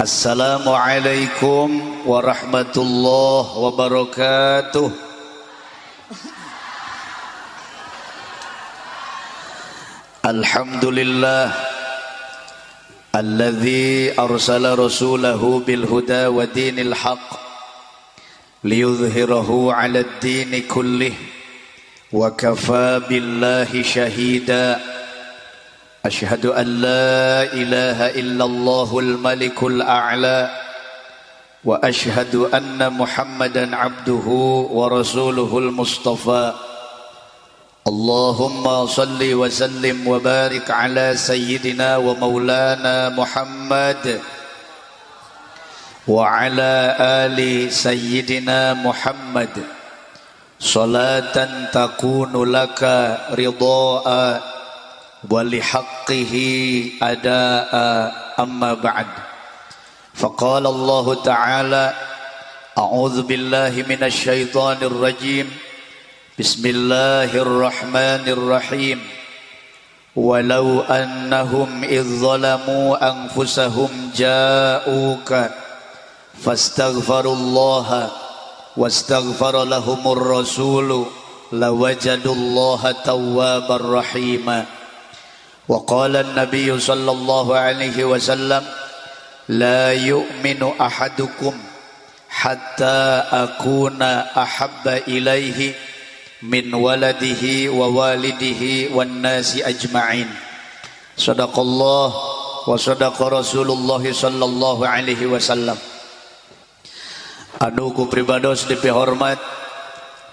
Assalamualaikum warahmatullahi wabarakatuh. Alhamdulillah alladzi arsala rasulahu bil huda wa dinil haqq liyudhhirahu 'alad dini kullih wa kafa billahi shahida. Asyhadu an la ilaha illallahul malikul a'la wa asyhadu anna Muhammadan abduhu wa rasuluhul mustafa. Allahumma salli wa sallim wa barik ala sayyidina wa maulana Muhammad wa ala ali sayyidina Muhammad salatan takunu laka ridha'a ولحقه أداء أما بعد فقال الله تعالى أعوذ بالله من الشيطان الرجيم بسم الله الرحمن الرحيم ولو أنهم إذ ظلموا أنفسهم جاءوك فاستغفروا الله واستغفر لهم الرسول لوجدوا الله توابا رحيما. وقال النبي صلى الله عليه وسلم لا يؤمن أحدكم حتى أكون أحب إليه من ولده ووالده والناس أجمعين. صدق الله وصدق رسول الله صلى الله عليه وسلم. Aduku pribados dipihormat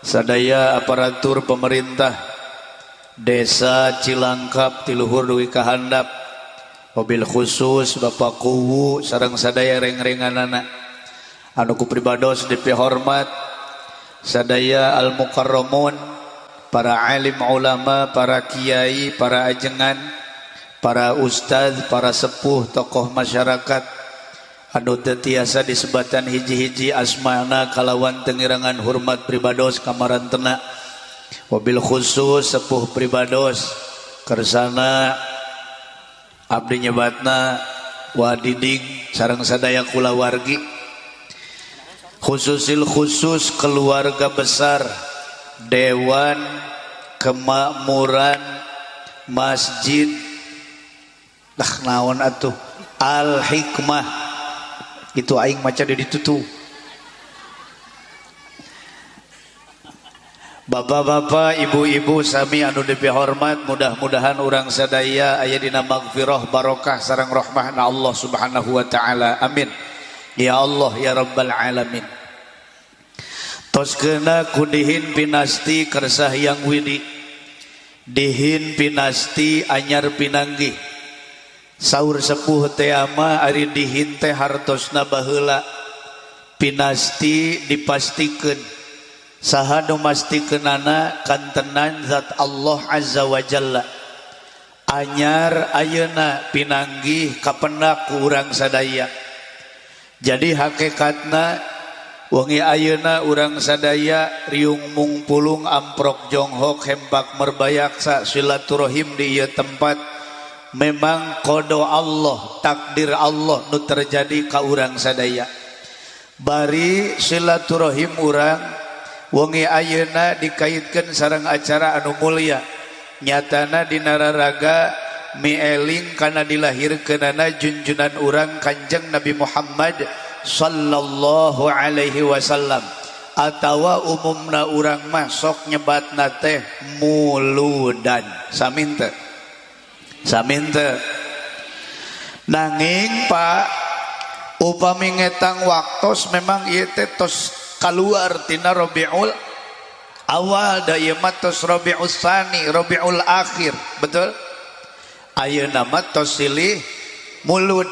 sadaya aparatur pemerintah Desa Cilangkap tiluhur duwi kahandap, mobil khusus Bapak Kuwu sareng sadaya reng-renganana anu ku pribados dipihormat sadaya al mukarramun, para alim ulama, para kiai, para ajengan, para ustaz, para sepuh, tokoh masyarakat anu teu tiasa disebatan hiji-hiji asmana kalawan tengirangan hormat pribados kamarantena. Wabil khusus sepuh pribados kersana abdi nyebatna wadiding sareng sadaya kulawargi, khususil khusus keluarga besar Dewan Kemakmuran Masjid naon atuh Al Hikmah itu aing maca di ditu. Bapak-bapak, ibu-ibu sami anu dipihormat, mudah-mudahan urang sadaya aya dina magfirah barokah sareng rahmahna Allah Subhanahu wa taala. Amin. Ya Allah ya rabbal alamin. Toskeuna kudihin pinasti kersah yang widi. Dihin pinasti anyar pinanggih. Saur sepuh teh ama ari dihin teh hartosna baheula. Pinasti dipastikeun saha nu mastikeunana kantenan zat Allah azza wa jalla. Anyar ayeuna pinanggih kapendak ku urang sadaya. Jadi hakikatna wengi ayeuna urang sadaya riung mungpulung amprok jonghok hempak merbayaksa silaturahim di ieu tempat memang qada Allah, takdir Allah nu terjadi ka urang sadaya. Bari silaturahim urang wengi ayeuna dikaitkeun sareng acara anu mulia nyatana dina raraga mieling kana dilahirkeunana junjunan urang Kanjeng Nabi Muhammad sallallahu alaihi wasallam atawa umumna urang mah sok nyebatna teh muludan. Samin teu? Samin teu? Nanging Pak upami ngetang waktos memang ieu teh tos keluar tina Rabiul Awal da ieu mah tos Rabiul Tsani, Rabiul Akhir, betul? Ayeuna mah tos silih mulud.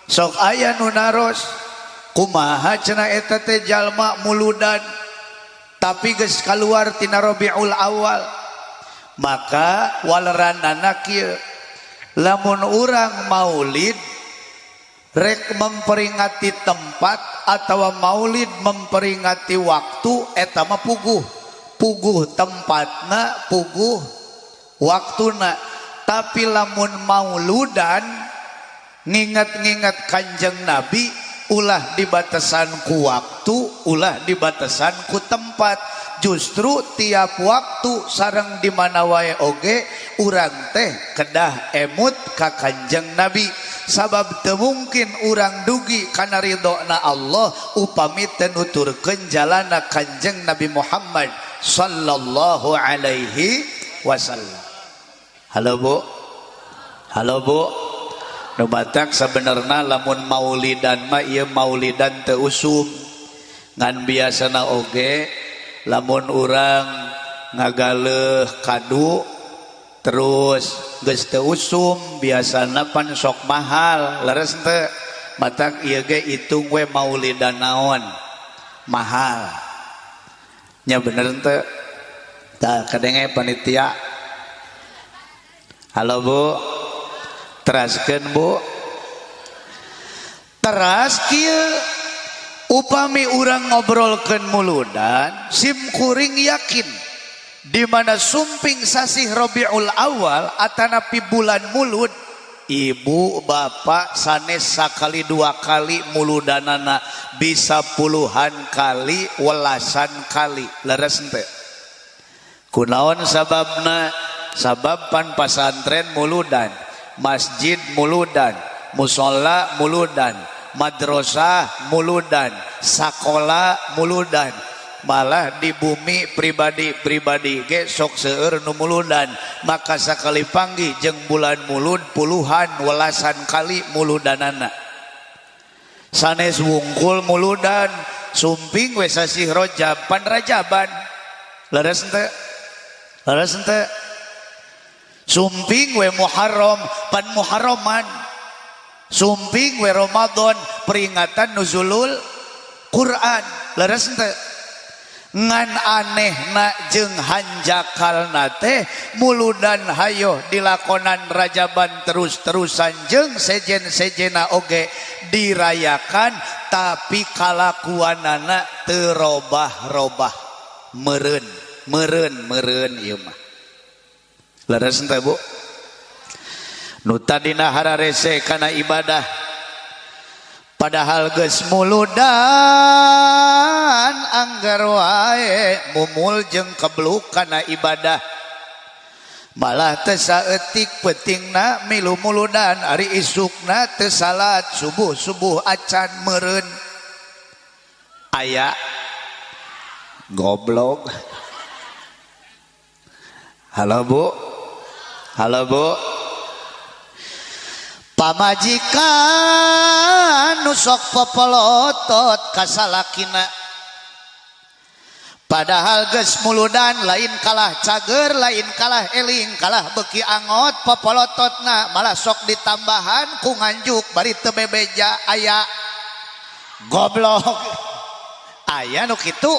Sok aya nu naros kumaha cenah eta teh jalma muludan tapi geus kaluar tina Rabiul Awal. Maka waleranana kieu lamun urang maulid rek memperingati tempat atau maulid memperingati waktu eta mah puguh tempatna puguh waktuna. Tapi lamun mauludan ngingat-ngingat Kanjeng Nabi ulah di batasan ku waktu, ulah di batasan ku tempat. Justru tiap waktu sareng di mana wae oge urang teh kedah emut ka Kanjeng Nabi. Sabab teu mungkin urang dugi kana ridona Allah upami teu nuturkeun jalana Kanjeng Nabi Muhammad sallallahu alaihi wasallam. Halo Bu. Halo Bu. Nu batak sabenerna lamun maulidan mah ieu maulidan teu usum. Ngan biasana oge lamun urang ngagaleuh kadu terus geus teu usum biasana pan sok mahal leres teu matak ieu ge itung we maulidan naon mahal nya bener teu tah kadenge panitia. Halo Bu, teraskeun Bu. Teras kieu upami urang ngobrolkeun muludan sim kuring yakin di mana sumping sasih Rabiul Awal atanapi bulan mulud ibu bapak sanes sakali dua kali muludanana bisa puluhan kali welasan kali leres henteu. Kunaon sababna? Sabab pan pasantren muludan, masjid muludan, musola muludan, madrasah muludan, sakola muludan, malah di bumi pribadi ge sok seueur nu muludan. Maka sakali panggih jeung bulan mulud puluhan welasan kali muludanana. Sanes wungkul muludan sumping we sasih Rajab pan Rajaban leres henteu? Leres henteu? Sumping we Muharram pan Muharraman. Sumping we Ramadan peringatan nuzulul Quran leres henteu? Ngan anehna jeung hanjakalna teh muludan hayo dilakonan Rajaban terus-terusan jeung sejen-sejena oge dirayakan tapi kalakuanana teu robah-robah meureun ieu mah leres henteu Bu. Nu tadina hararese kana ibadah padahal geus muludan anggar wae mumul jeung kebluk kana ibadah malah teu saeutik pentingna milu muludan ari isukna teu salat subuh acan meureun aya goblok. Halo Bu. Halo Bu. Pamajikan nu sok popolotot ka salakina padahal geus muludan lain kalah cager lain kalah eling kalah beuki angot popolototna malah sok ditambahan ku nganjuk bari teu bebeja aya goblok aya nu kitu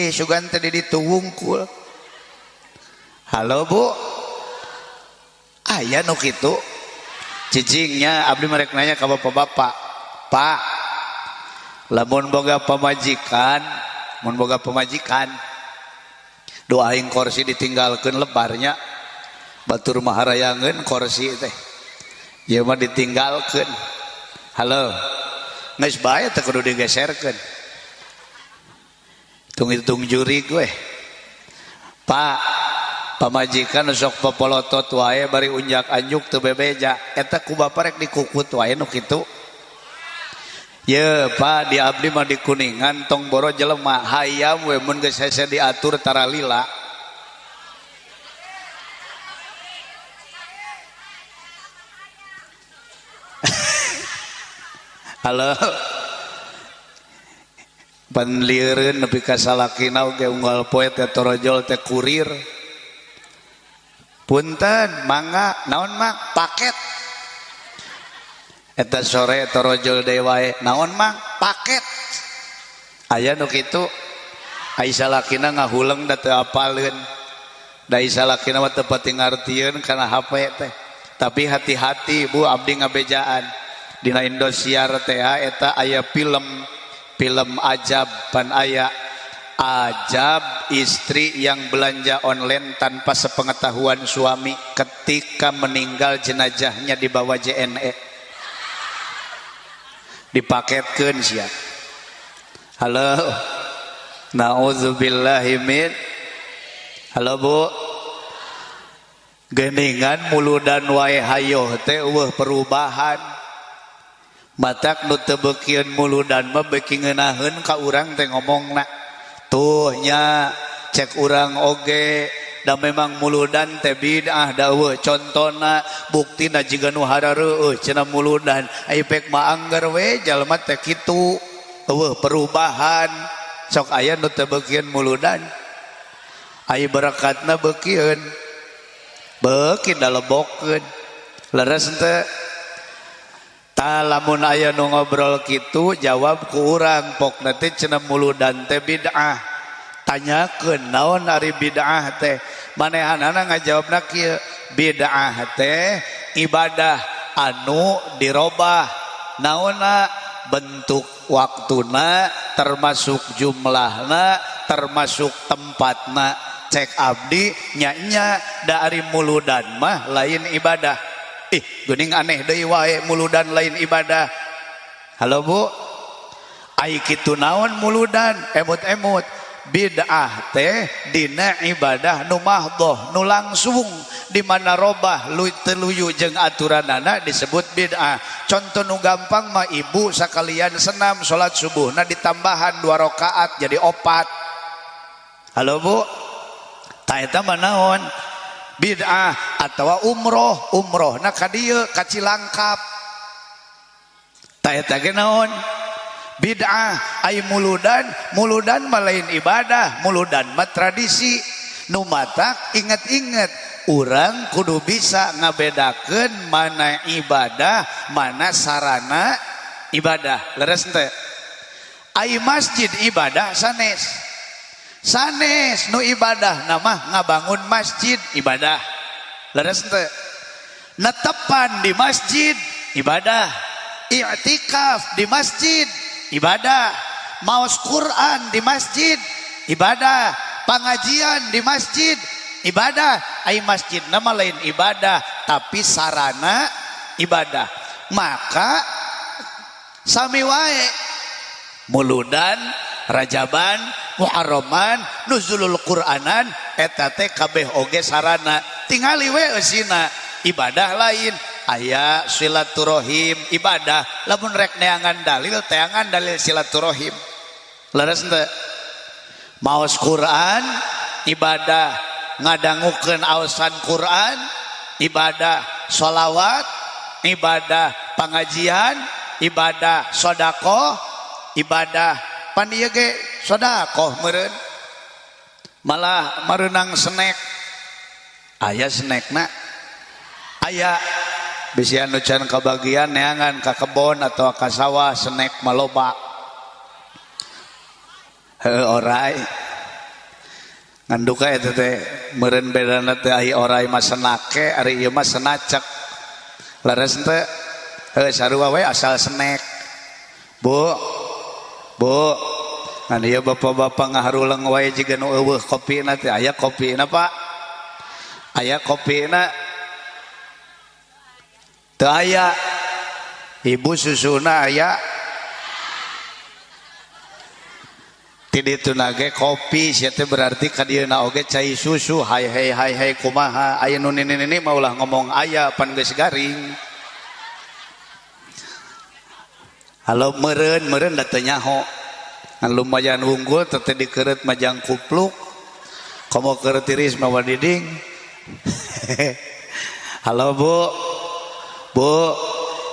sugan teh ditu wungkul. Halo Bu, aya nu kitu cicingnya abdi merek nanya ka bapak-bapak, Pak lamun boga pamajikan doain kursi ditinggalkeun lebarnya batur maharayangeun kursi teh ieu mah ditinggalkeun. Halo geus bae teh kudu digeserkeun hitung juri gue Pak pamajikan sok popolotot wae bari unjak anjuk teu bebeja eta ku bapa rek dikukut wae nu kitu. Ye Pak di abdi mah di Kuningan tong boro jelema hayam we mun geus hese diatur tara lila. Halo pan lieureun nepi ka salakina oge unggal poe teh torojol teh kurir. Punten mangga naon mang paket eta sore torojol deui wae naon mang paket aya nu kitu. Ai salakina ngahuleng da teu apaleun da salakina mah teu pati ngartieun kana HP teh tapi hati-hati Bu abdi ngabejaan dina Indosiar teh eta aya film ajab pan aya Ajab istri yang belanja online tanpa sepengetahuan suami ketika meninggal jenazahnya dibawa JNE dipaketkeun sia. Halo. Nauzubillahi min. Halo Bu. Geningan muludan wae hayo teh eueuh perubahan. Matak nu teu beukieun muludan mah beuki ngeunaheun ka urang teh ngomongna. Tuh nya cek urang oge da memang muludan teh bid'ah da eueuh contona buktina jiga nu harareueuh cenah muludan ai pek mah anggar we jalma teh kitu eueuh perubahan sok aya nu teu beukieun muludan ai berakatna beukieun beuki dalebokeun leres teu tah lamun aya nu ngobrol kitu jawab ku urang pokna teh cenah muludan teh bid'ah tanyakeun naon ari bid'ah teh manehanana ngajawabna kieu bid'ah teh ibadah anu dirobah naonna bentuk waktuna termasuk jumlahna termasuk tempatna cek abdi nya da ari muludan mah lain ibadah. Geuning aneh deui wae muludan lain ibadah. Halo Bu. Ai kitu naon muludan emut-emut bid'ah teh dina ibadah nu mahdhah nu langsung di mana robah teluyu jeung aturanana disebut bid'ah. Contoh nu gampang mah ibu sakalian senam salat subuhna ditambahan 2 rakaat jadi 4. Halo Bu. Tah eta mah naon? Bid'ah atawa umroh na ka dieu ka Cilangkap. Tah eta ge naon? Bid'ah ai muludan mah lain ibadah, muludan mah tradisi. Nu matak inget-inget urang kudu bisa ngabedakeun mana ibadah, mana sarana ibadah. Leres teu? Ai masjid ibadah sanes. Sanes nu ibadah nama ngabangun masjid ibadah. Leres teu? Netepan di masjid ibadah. I'tikaf di masjid ibadah. Maos Quran di masjid ibadah. Pengajian di masjid ibadah. Ai masjid nama lain ibadah tapi sarana ibadah. Maka sami wae muludan Rajaban, Muharraman, Nuzulul Quranan eta teh kabeh oge sarana. Tingali we eusina ibadah lain. Aya silaturahim ibadah. Lamun rek neangan dalil teangan dalil silaturahim. Leres teu? Maos Quran ibadah, ngadangukeun aosan Quran ibadah, sholawat ibadah, pengajian ibadah, sedekah ibadah. Pan ieu ge sedekah meureun. Malah merenang snack. Aya snackna. Aya bisi anu can kabagian neangan ka kebon atau ka sawah snack maloba. Heuh orai. Nganduka eta teh meureun bedana teh ai orai mah senake ari ieu mah senacek. Leres teu? Heuh sarua we asal snack. Bu, ngan ieu bapak-bapak ngaharuleng wae jiga nu eueuh kopina teh aya kopina Pak. Aya kopina. Teu aya. Ibu susuna aya. Ti ditu nage kopi sia teh berarti ka dieuna oge cai susu. Hai kumaha aya nu nini mah ulah ngomong aya pan geus garing. Halo meureun da teu nyaho. Ngan lumayan unggul teh dikeureut majang kupluk. Komo keur tiris mah wadiding. Halo Bu.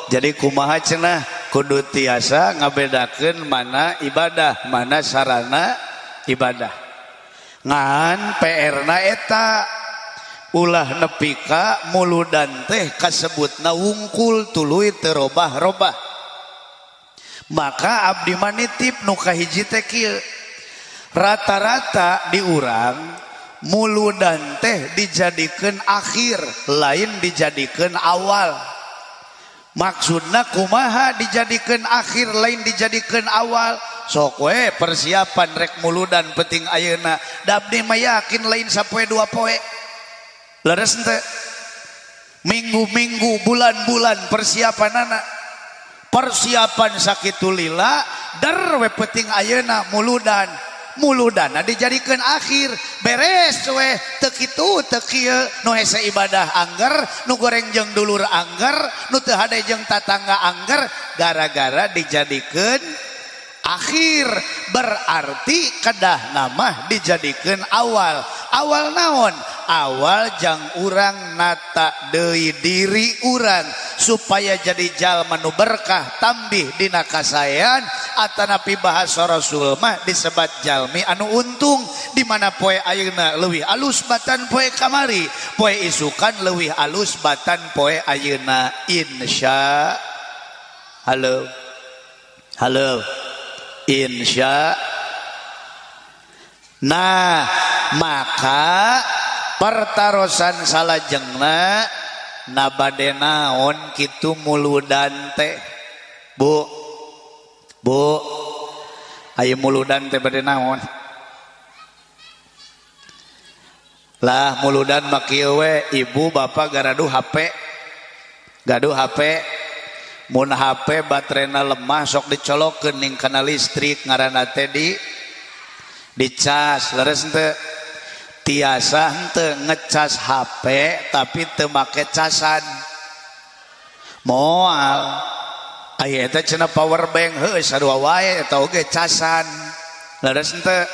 Jadi kumaha cenah kudu tiasa ngabedakeun mana ibadah, mana sarana ibadah. Ngan PR-na eta ulah nepi ka muludan teh kasebutna wungkul tuluy teu robah-robah. Maka abdi manitip nu kahiji teh kieu. Rata-rata di urang muludan teh dijadikeun akhir, lain dijadikeun awal. Maksudna kumaha dijadikeun akhir lain dijadikeun awal? sok we persiapan rek muludan penting ayeuna da abdi mah yakin lain sapoe dua poe leres henteu minggu-minggu bulan-bulan persiapanana persiapan sakitu lila dar we penting ayeuna muludan dijadikeun akhir beres we teu kitu teu kieu nu hese ibadah angger nu goreng jeung dulur angger nu teu hade jeung tatangga angger gara-gara dijadikeun akhir berarti kedah nama dijadikeun awal naon awal jang urang nata deui diri urang supaya jadi jalma nu berkah tambih dina kasayan atanapi bahasa Rasul mah disebat jalmi anu untung di mana poe ayeuna leuwih alus batan poe kamari poe isukan leuwih alus batan poe ayeuna insya halo insya. Nah maka pertarosan salajengna nabade naon kitu muludan teh bu ayo muludan teh bade naon lah muludan makieu we ibu bapak gaduh HP mun HP baterena lemah sok dicolokeun ning kana listrik ngaranna teh dicas leres henteu tiasa henteu ngecas HP tapi teu make casan moal aya eta cenah power bank heuh sarua wae eta oge casan leres henteu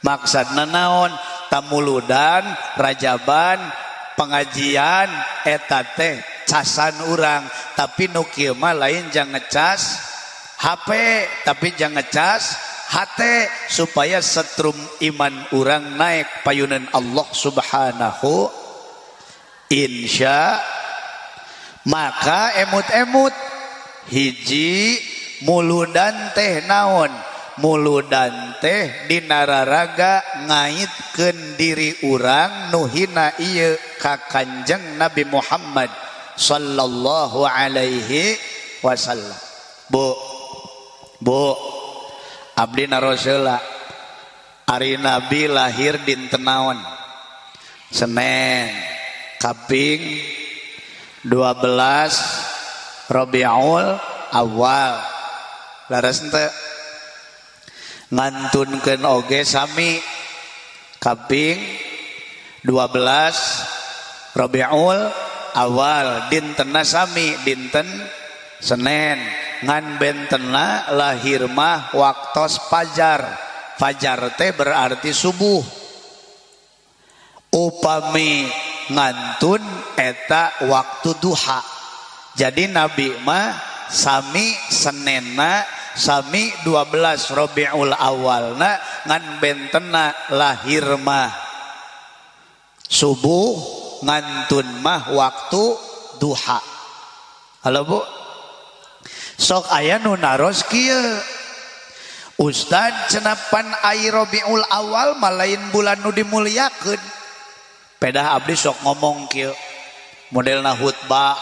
maksudna naon tamuludan rajaban pengajian eta teh casan urang tapi nu kieu mah lain jang ngecas HP tapi jang ngecas hate supaya setrum iman urang naik payunan Allah subhanahu insya. Maka emut-emut hiji muludan teh naon muludan teh dinararaga ngaitkeun diri urang nu hina ieu ka Kanjeng Nabi Muhammad sallallahu alaihi wasallam. Bu abdi naroseula ari Nabi lahir dinten naon Senin kaping 12 Rabiul Awal laras henteu ngantunkeun oge sami kaping 12 Rabiul Awal dintenna sami dinten Senin ngan bentenna lahir mah waktos fajar teh berarti subuh upami ngantun eta waktu duha jadi Nabi mah sami Senenna sami 12 Rabiul Awalna ngan bentenna lahir mah subuh ngantun mah waktu duha. Halo Bu sok aya nu naros kieu Ustad cenapan ai Rabiul Awal malain bulan nu dimuliakeun pedah abdi sok ngomong kieu modelna khutbah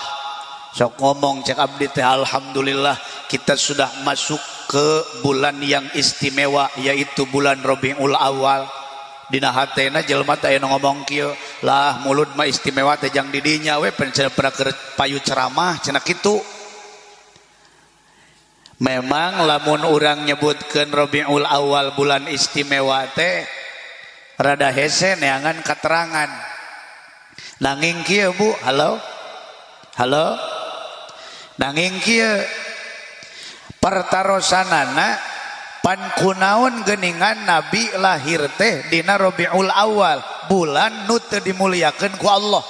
sok ngomong cek abdi teh alhamdulillah kita sudah masuk ke bulan yang istimewa yaitu bulan Rabiul Awal dina hatena jelema teh aya ngomong kieu lah mulut mah istimewa teh jang di dinya we pernah payu ceramah cenah kitu. Memang lamun urang nyebutkeun Rabiul Awal bulan istimewa teh rada hese neangan katerangan nanging kieu Bu halo nanging kieu pertarosanana pan kunaon geuningan Nabi lahir teh dina Rabiul Awal bulan nu teu dimuliakeun ku Allah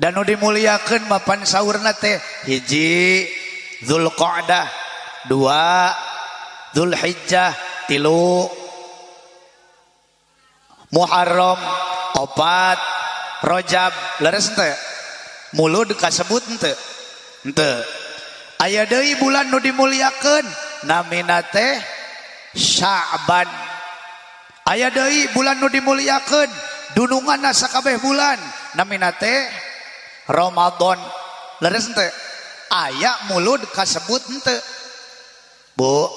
dan nu dimuliakeun mapan saurna teh hiji Zulqa'dah 2 Zulhijjah 3 Muharram 4 Rajab leres henteu mulud kasebut henteu aya deui bulan nu dimuliakeun namina teh Sya'ban aya deui bulan nu dimuliakeun dununganna sakabeh bulan namina teh Ramadan leres henteu aya mulud kasebut henteu Bu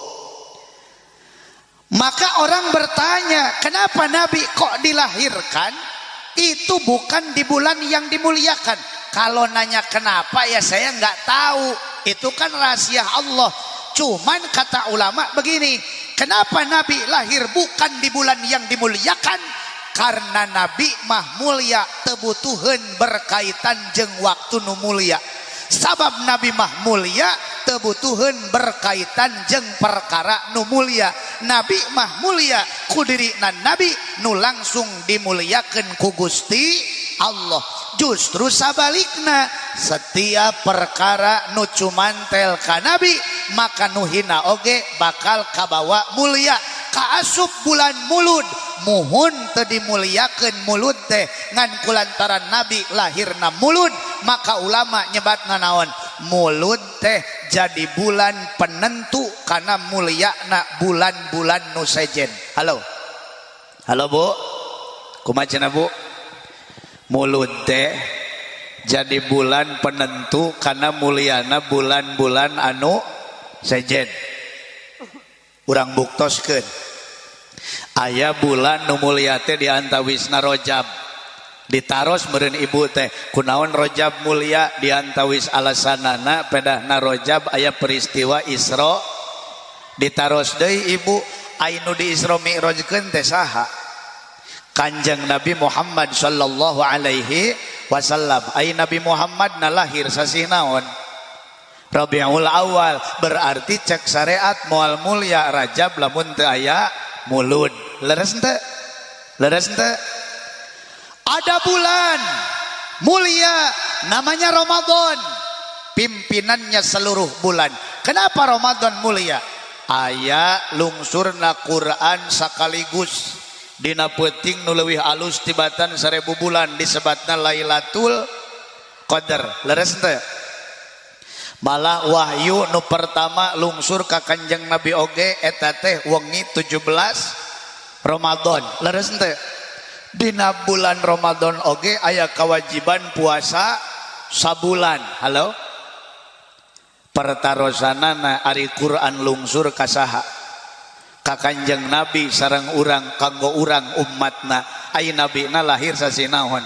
Maka orang bertanya, kenapa Nabi kok dilahirkan itu bukan di bulan yang dimuliakan? Kalau nanya kenapa ya saya nggak tahu, itu kan rahasia Allah. Cuman kata ulama begini, kenapa Nabi lahir bukan di bulan yang dimuliakan? Karena Nabi mah mulia tebutuhan berkaitan jeung waktu nu mulia. Sabab Nabi mah mulia tebutuhan berkaitan jeung perkara nu mulia. Nabi mah mulia kudirina Nabi nu langsung dimuliakeun ku Gusti Allah. Justru sabalikna, setiap perkara nu cumantel ka Nabi maka nu hina oge bakal kabawa mulia. Kaasup bulan mulud muhun teu dimuliakeun mulud teh ngan kulantaran Nabi lahirna mulud, maka ulama nyebatna naon? Mulud teh jadi bulan penentu karena muliana bulan-bulan nu sejen. Halo Bu, kumaha cenah Bu? Mulud teh jadi bulan penentu karena muliana bulan-bulan anu sejen. Urang buktoskeun aya bulan nu mulia teh di antawisna Rajab, ditaros meureun ibu teh kunaon Rajab mulia di antawis alasanana pedahna Rajab aya peristiwa Isra. Ditaros deui ibu ainu di Isra Mi'rajkeun teh saha? Kanjeng Nabi Muhammad sallallahu alaihi wasallam. Ai Nabi Muhammad na lahir sasih naon? Rabiul Awal, berarti cek syariat moal mulia Rajab lamun teu aya mulud. Leres henteu? Leres henteu? Ada bulan mulia namanya Ramadan, pimpinannya seluruh bulan. Kenapa Ramadan mulia? Aya lungsurna Quran sakaligus dina peuting nu leuwih alus tibatan 1000 bulan disebatna Lailatul Qadar. Leres henteu? Malah wahyu nu pertama lungsur ka Kanjeng Nabi oge eta teh wengi 17 Ramadan. Leres henteu? Dina bulan Ramadan oge aya kewajiban puasa sabulan. Halo? Pertarosanana ari Quran lungsur ka saha? Ka Kanjeng Nabi sareng urang kanggo urang ummatna. Ai nabina lahir sasi naon?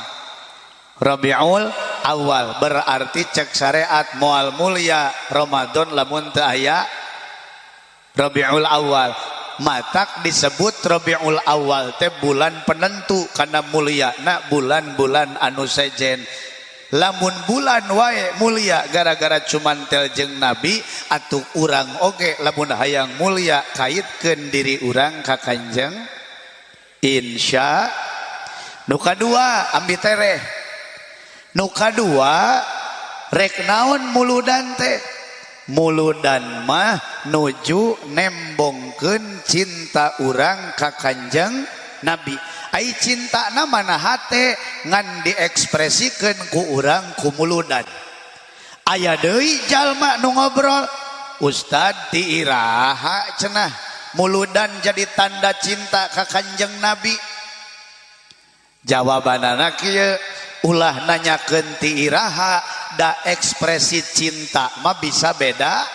Rabiul Awal, berarti cek syariat moal mulia Ramadan lamun teu aya Rabiul Awal. Matak disebut Rabiul Awal teh bulan penentu karena muliana bulan-bulan anu sejen. Lamun bulan wae mulia gara-gara cumantel jeung Nabi, atuh urang oge lamun hayang mulia kaitkeun diri urang ka Kanjeng. Insya nu kadua ambi tereh. Nu kadua rek naon muludan teh? Muludan mah nuju nembongkeun cinta urang ka Kanjeng Nabi. Ai cinta na mana hate ngan diekspresikeun ku urang ku muludan. Aya deui jalma nu ngobrol, Ustad ti iraha cenah muludan jadi tanda cinta ka Kanjeng Nabi. Jawabanana kieu, ulah nanyakeun ti iraha da ekspresi cinta mah bisa beda.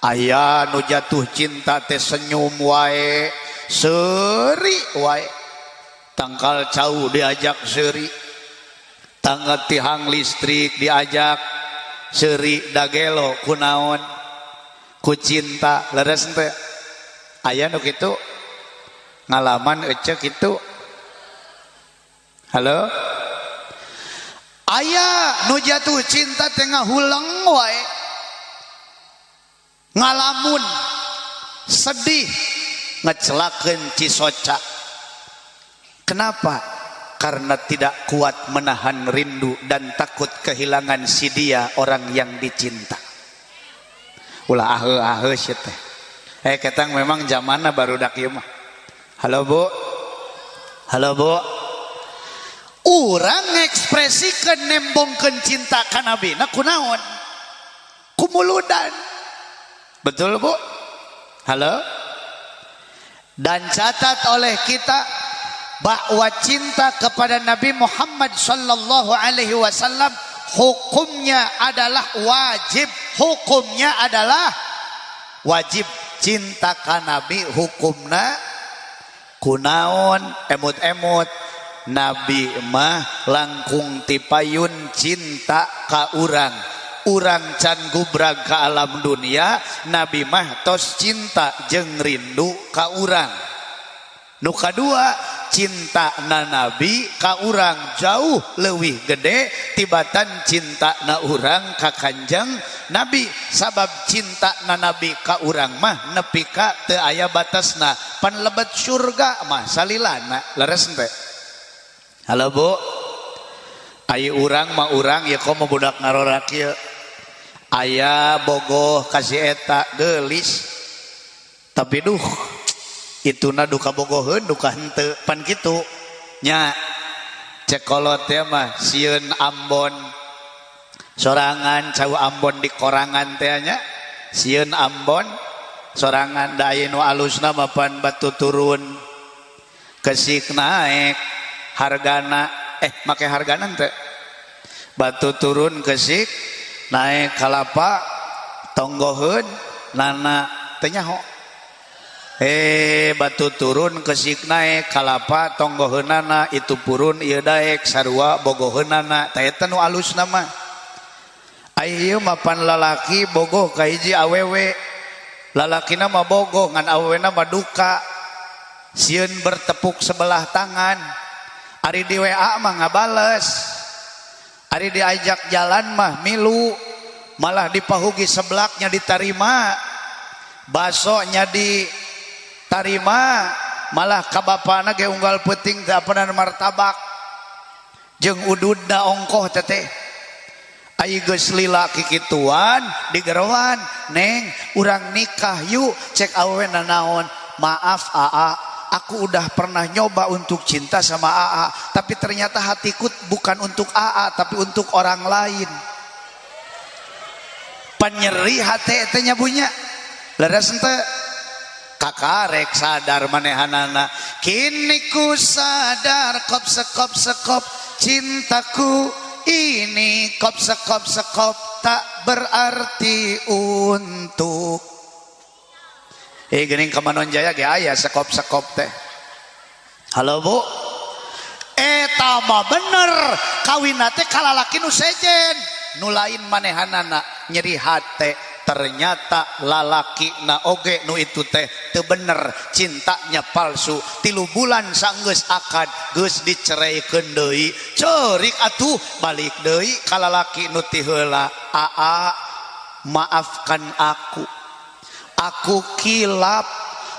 Aya nu jatuh cinta teh senyum wae, seuri wae, tangkal cau diajak seuri, tangga tihang listrik diajak seuri, dagelo kunaon ku cinta. Leres henteu? Aya nu kitu ngalaman ecek kitu? Halo? Aya nu jatuh cinta tengah hulang wae, ngalamun sedih ngecelakeun Cisoca. Kenapa? Karena tidak kuat menahan rindu dan takut kehilangan si dia orang yang dicinta. Ulah aheu sih teh. Ketang memang zamanna barudak ieu mah. Halo Bu. Halo Bu. Urang ngekspresikeun nembongkeun cinta ka Nabi na kunaon? Kumuludan. Betul Bu? Halo? Dan catat oleh kita bahwa cinta kepada Nabi Muhammad sallallahu alaihi wasallam hukumnya adalah wajib. Hukumnya adalah wajib. cinta ka nabi hukumna kunaon emut-emut nabi mah langkung tipayun cinta ka urang can gubrag ka alam dunia nabi mah tos cinta jeung rindu ka urang nu kadua cinta na nabi ka urang jauh leuwih gede tibatan cinta na urang ka kanjeng nabi sabab cinta na nabi ka urang mah nepi ka teu aya batasna pan lebet surga mah salilana leres teh. Halo Bu, ayo urang mah urang ya komo budak ngarorak ieu aya bogoh kasih eta geulis tapi duh ituna duka bogoheun duka henteu pan kitu nya cek kolot teh mah sieun Ambon sorangan cau Ambon di korangan teh nya sieun Ambon sorangan da aya nu alusna mah pan batu turun kesik naik hargana make hargana teh batu turun kesik naik kalapa tonggoheun nana teh nyaho batu turun kesik naik kalapa tonggoheunana itu purun ieu daek sarua bogoheunana tah eta nu alusna mah aya mapan lalaki bogoh ka hiji awewe lalakina mah bogoh ngan awewena mah duka sieun bertepuk sebelah tangan ari di WA mah ngabales ari diajak jalan mah milu malah dipahugi seblaknya diterima basonya diterima malah ka bapana ge unggal peuting teu apeuna martabak jeung ududna ongkoh teh ai geus lila kikituan digerowan neng urang nikah yuk cek awena naon maaf aa aku udah pernah nyoba untuk cinta sama AA tapi ternyata hatiku bukan untuk AA tapi untuk orang lain penyeri hati etenya punya leres ente kakarek sadar manehanana kini ku sadar kop sekop cintaku ini kop sekop tak berarti untuk geuning ka Manon Jaya ge aya sekop teh. Halo Bu. Eta mah bener kawinna teh ka lalaki nu sejen, nu lain manehanana nyeri hate. Ternyata lalaki na oge nu itu teh teu bener cintanya palsu 3 bulan saenggeus akad geus dicereikeun deui ceurik atuh balik deui ka lalaki nu ti heula aa maafkan aku kilap,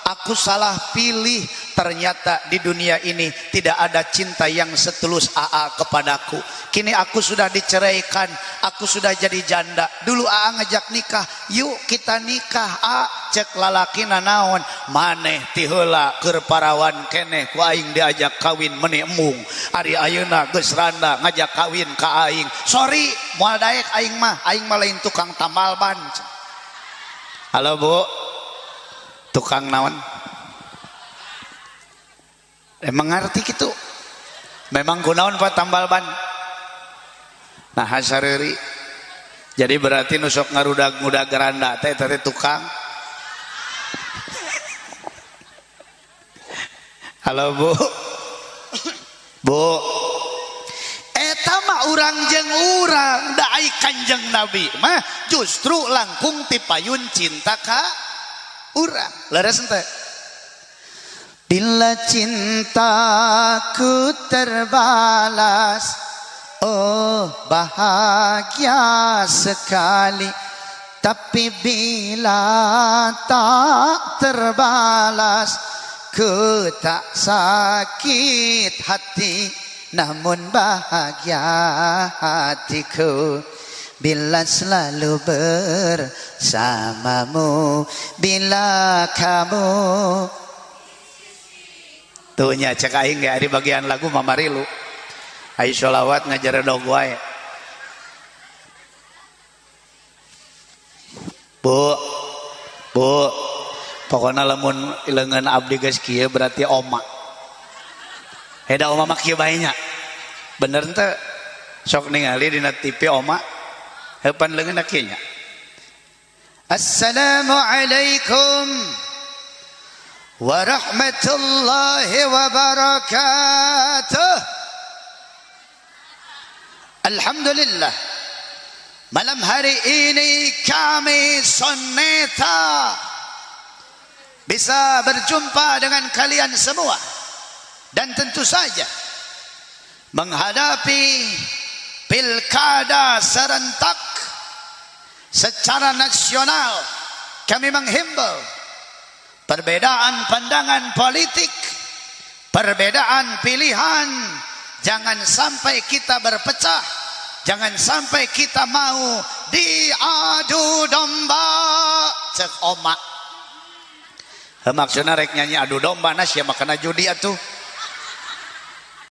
aku salah pilih. Ternyata di dunia ini tidak ada cinta yang setulus AA kepadaku. Kini aku sudah diceraikan, aku sudah jadi janda. Dulu AA ngajak nikah, yuk kita nikah. Cek lalakina naon, maneh ti heula keur parawan keneh ku aing diajak kawin meuni embung. Ari ayeuna geus randa ngajak kawin ka aing. Sorry, moal daek aing mah lain tukang tambal ban. Halo Bu, tukang naon? Emang ngerti gitu? Memang kunaon Pak tambal ban? Nah hasareuri. Jadi berarti nusok ngarudag-ngudag geranda teh tukang. Halo Bu. Bu. Eta mah urang jeung urang da ai Kanjeng Nabi mah justru langkung tipayun cinta ka urang. Leres henteu? Bila cintaku terbalas, oh bahagia sekali. Tapi bila tak terbalas, ku tak sakit hati. Namun bahagia hatiku bila selalu bersamamu. Bila kamu tuhnya cek aing ge ari bagian lagu mamarilu ai sholawat ngajar dog wae. Bu pokokna lamun leungeun abdi geus kieu berarti oma heda oma mah kieu bae nya bener teu sok ningali dina TV oma heupan leungeunna kieu nya Assalamualaikum warahmatullahi wabarakatuh. Alhamdulillah, malam hari ini kami soneta bisa berjumpa dengan kalian semua, dan tentu saja menghadapi pilkada serentak secara nasional. Kami menghimbau perbedaan pandangan politik, perbedaan pilihan, jangan sampai kita berpecah, jangan sampai kita mau diadu domba. Cek omak maksudnya rek nyanyi adu domba nas ya makana judi atuh.